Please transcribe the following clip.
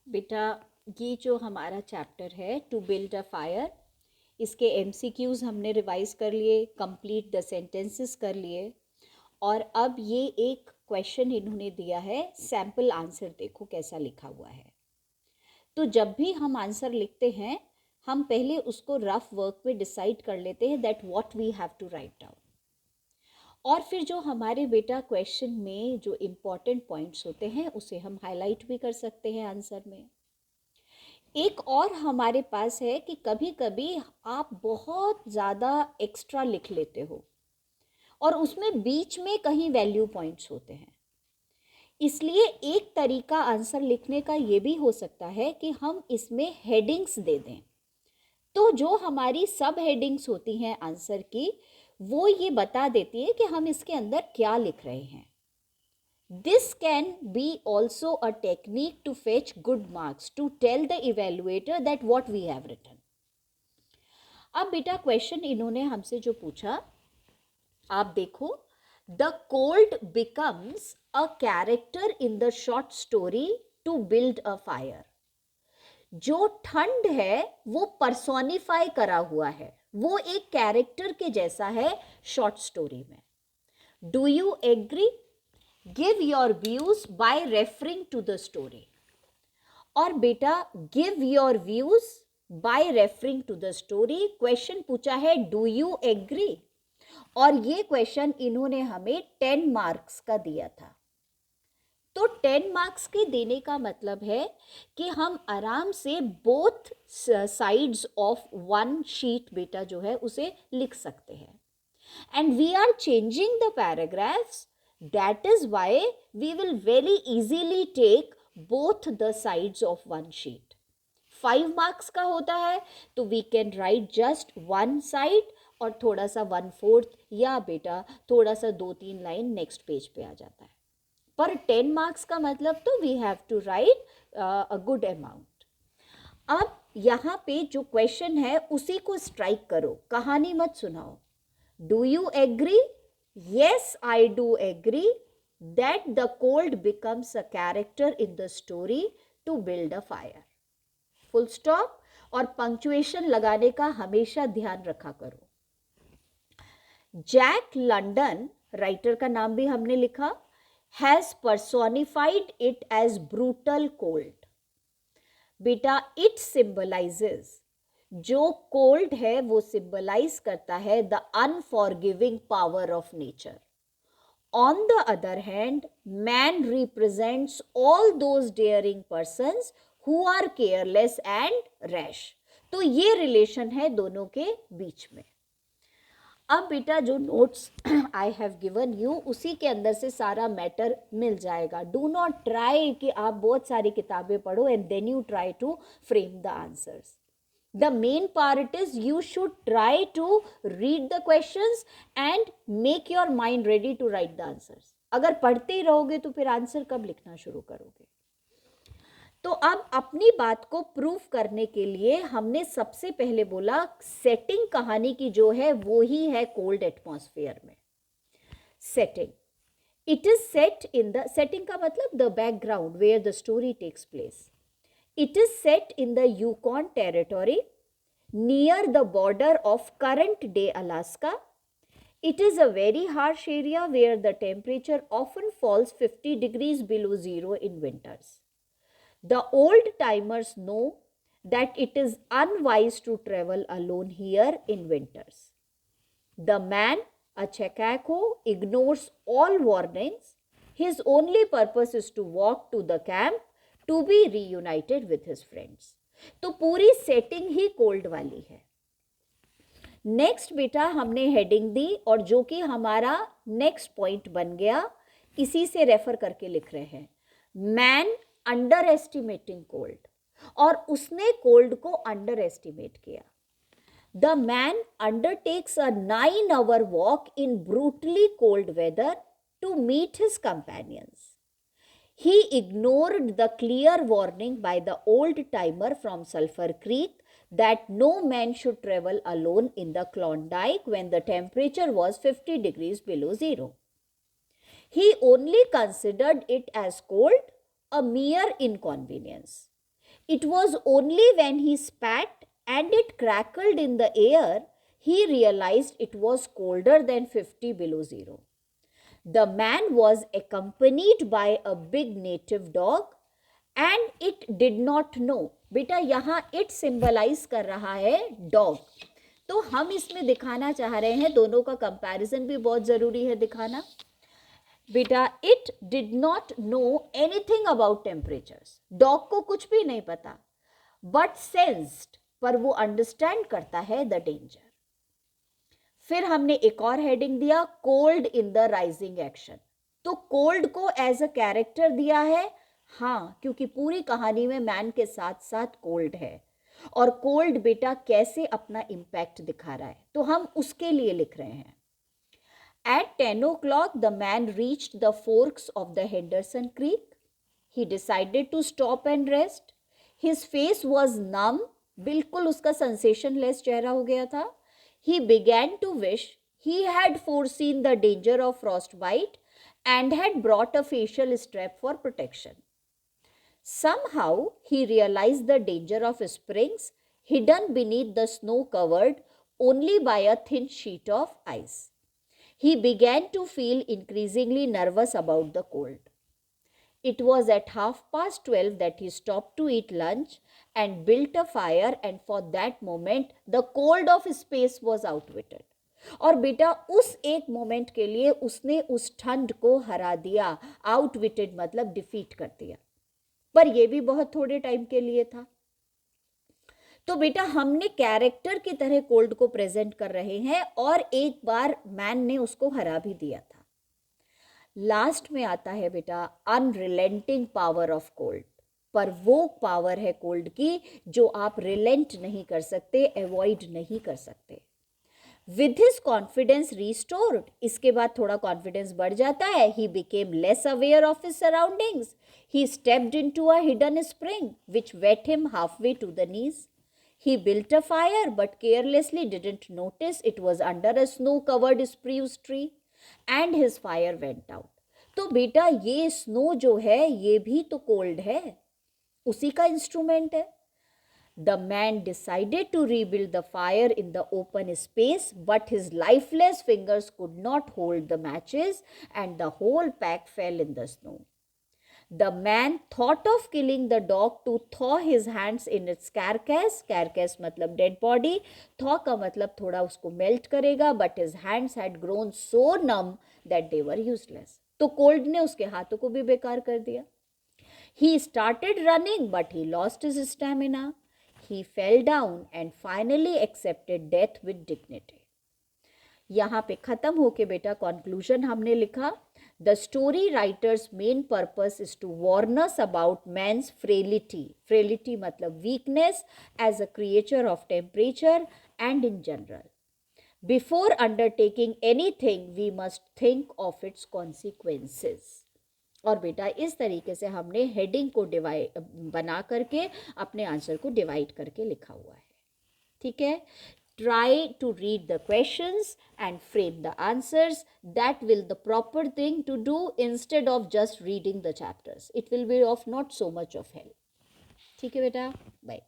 बेटा ये जो हमारा चैप्टर है टू बिल्ड अ फायर, इसके एमसीक्यूज हमने रिवाइज कर लिए, कंप्लीट द सेंटेंसेस कर लिए, और अब ये एक क्वेश्चन इन्होंने दिया है, सैम्पल आंसर देखो कैसा लिखा हुआ है। तो जब भी हम आंसर लिखते हैं हम पहले उसको रफ वर्क में डिसाइड कर लेते हैं that what we have to write down, और फिर जो हमारे बेटा क्वेश्चन में जो इम्पोर्टेंट पॉइंट्स होते हैं उसे हम हाईलाइट भी कर सकते हैं आंसर में। एक और हमारे पास है कि कभी कभी आप बहुत ज़्यादा एक्स्ट्रा लिख लेते हो और उसमें बीच में कहीं वैल्यू पॉइंट्स होते हैं, इसलिए एक तरीका आंसर लिखने का ये भी हो सकता है कि हम इसमें हेडिंग्स दे दें। तो जो हमारी सब हेडिंग्स होती हैं आंसर की, वो ये बता देती है कि हम इसके अंदर क्या लिख रहे हैं। This can be also a technique to fetch good marks, to tell the evaluator that what we have written. अब बेटा क्वेश्चन इन्होंने हमसे जो पूछा, आप देखो, the cold becomes a character in the short story to build a fire. जो ठंड है वो पर्सोनिफाई करा हुआ है, वो एक कैरेक्टर के जैसा है शॉर्ट स्टोरी में। Do you agree? Give your views by referring to the story. और बेटा give your views by referring to the story, question पूछा है डू यू एग्री, और ये क्वेश्चन इन्होंने हमें 10 मार्क्स का दिया था। तो 10 मार्क्स के देने का मतलब है कि हम आराम से both sides of one sheet बेटा जो है उसे लिख सकते हैं, and we are changing the paragraphs, that is why we will very easily take both the sides of one sheet. 5 marks का होता है तो we can write just one side और थोड़ा सा 1/4 या बेटा थोड़ा सा 2-3 लाइन नेक्स्ट पेज पे आ जाता है। पर 10 मार्क्स का मतलब तो we have to write a good amount. अब यहाँ पे जो क्वेश्चन है उसी को स्ट्राइक करो, कहानी मत सुनाओ। Do you agree? Yes I do agree that the cold becomes a character in the story to build a fire. Full stop और पंक्चुएशन लगाने का हमेशा ध्यान रखा करो। जैक लंडन, राइटर का नाम भी हमने लिखा, has personified it as brutal cold. बेटा it symbolizes, जो cold है वो symbolize करता है the unforgiving power of nature. On the other hand, man represents all those daring persons who are careless and rash. तो ये रिलेशन है दोनों के बीच में। अब बेटा जो notes I have given you उसी के अंदर से सारा मैटर मिल जाएगा। डू नॉट ट्राई कि आप बहुत सारी किताबें पढ़ो and then you try to frame the answers. The main part is you should try to read the questions and make your mind ready to write the answers. अगर पढ़ते ही रहोगे तो फिर आंसर कब लिखना शुरू करोगे? तो अब अपनी बात को प्रूव करने के लिए हमने सबसे पहले बोला सेटिंग कहानी की जो है वो ही है कोल्ड एटमॉस्फेयर में। Setting, it is set in the, setting का मतलब the background where the story takes place. It is set in the Yukon territory near the border of current day Alaska. It is a very harsh area where the temperature often falls 50 degrees below zero in winters. The old timers know that it is unwise to travel alone here in winters. The man, a Chekako, ignores all warnings. His only purpose is to walk to the camp to be reunited with his friends. तो पूरी setting ही cold वाली है। Next बेटा हमने heading दी और जो कि हमारा नेक्स्ट पॉइंट बन गया, इसी से रेफर करके लिख रहे हैं, मैन अंडर एस्टिमेटिंग कोल्ड, और उसने कोल्ड को अंडर एस्टिमेट किया। The man undertakes a 9-hour walk in brutally cold weather to meet his companions. He ignored the clear warning by the old timer from Sulphur Creek that no man should travel alone in the Klondike when the temperature was 50 degrees below zero. He only considered it as cold, a mere inconvenience. It was only when he spat and it crackled in the air, he realized it was colder than 50 below zero. The man was accompanied by a big native dog and it did not know. बेटा यहाँ it symbolize कर रहा है dog. तो हम इसमें दिखाना चाह रहे हैं, दोनों का कंपैरिजन भी बहुत ज़रूरी है दिखाना. बेटा it did not know anything about temperatures. Dog को कुछ भी नहीं पता, but sensed, पर वो अंडरस्टैंड करता है द डेंजर. फिर हमने एक और हेडिंग दिया, cold in the rising action. तो कोल्ड को एज अ कैरेक्टर दिया है, हाँ, क्योंकि पूरी कहानी में मैन के साथ साथ कोल्ड है, और कोल्ड बेटा कैसे अपना इम्पैक्ट दिखा रहा है, तो हम उसके लिए लिख रहे हैं. At 10 o'clock, the man reached the forks of the Henderson Creek. He decided to stop and rest. His face was numb, बिल्कुल उसका sensationless चेहरा हो गया था. He began to wish he had foreseen the danger of frostbite and had brought a facial strap for protection. Somehow, he realized the danger of springs hidden beneath the snow-covered only by a thin sheet of ice. He began to feel increasingly nervous about the cold. It was at 12:30 that he stopped to eat lunch and built a fire, and for that moment the cold of space was outwitted. और बेटा उस एक moment के लिए उसने उस ठंड को हरा दिया. आउटविटेड मतलब डिफीट कर दिया, पर यह भी बहुत थोड़े टाइम के लिए था. तो बेटा हमने कैरेक्टर की तरह कोल्ड को प्रेजेंट कर रहे हैं, और एक बार मैन ने उसको हरा भी दिया था. लास्ट में आता है बेटा अनरिलेंटिंग पावर ऑफ कोल्ड. पर वो पावर है कोल्ड की जो आप रिलेंट नहीं कर सकते, अवॉइड नहीं कर सकते. विद हिज कॉन्फिडेंस रिस्टोर्ड, इसके बाद थोड़ा कॉन्फिडेंस बढ़ जाता है. He became less aware of his surroundings. He stepped into a hidden spring which wet him halfway to the knees. He built a fire but carelessly didn't notice it was under a snow-covered spruce tree and his fire went out. तो बेटा ये snow जो है ये भी तो cold है, उसी का इंस्ट्रूमेंट है. The man decided to rebuild the fire in the open space, but his lifeless fingers could not hold the matches and the whole pack fell in the snow. The man thought of killing the dog to thaw his hands in its carcass. Carcass मतलब dead body. Thaw का मतलब थोड़ा उसको melt करेगा. But his hands had grown so numb that they were useless. तो cold ने उसके हाथों को भी बेकार कर दिया. He started running, but he lost his stamina. He fell down and finally accepted death with dignity. यहाँ पे खत्म होके बेटा कंक्लूजन हमने लिखा. The story writer's main purpose is to warn us about man's frailty. Frailty मतलब weakness as a creature of temperature and in general. Before undertaking anything, we must think of its consequences. और बेटा इस तरीके से हमने heading को बना करके अपने आंसर को डिवाइड करके लिखा हुआ है. ठीक है. Try to read the questions and frame the answers. That will the proper thing to do instead of just reading the chapters. It will be of not so much of help. ठीक है बेटा, bye.